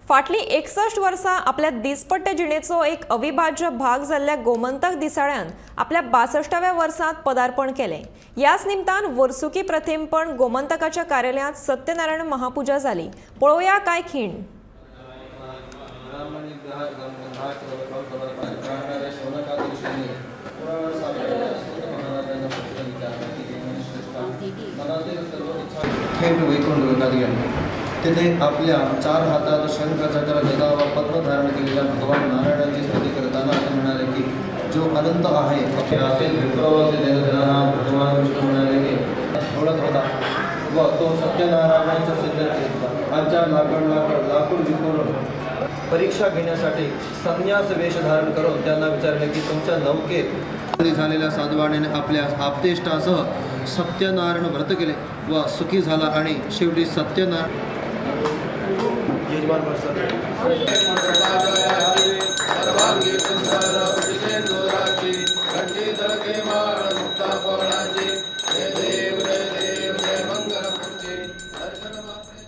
फाटली 61 वर्सां आपल्या दिसपट्टे जिणेचो एक अविभाज्य भाग जाल्ल्या गोमंतक दिसाळ्यान आपल्या 62व्या वर्सांत पदार्पण केलें। ह्याच निमतान वर्सुकी प्रथेमपण गोमंतकाच्या कार्यालयांत सत्यनारायण महापूजा जाली। पळोवया कांय खीण। थेट वैकुंठ गेले। तेथे आपल्या 4 हातात शंख चक्र गदा व पद्म धारण केलेल्या भगवान नारायणाची स्तुती करताना ते म्हणाले की जो अनंत आहे भगवान विष्णू म्हणाले की ओळख होता व तो सत्यनारायणाचा सिद्ध केला। आजच्या लाकूड विखुरून परीक्षा घेण्यासाठी संन्यास वेश धारण करून त्यांना विचारले की तुमच्या नौकेत झालेल्या साधवाने आपल्या आप्तेष्टासह सत्यनारायण व्रत केले व सुखी झाला आणि शेवटी सत्यनारायण यजमान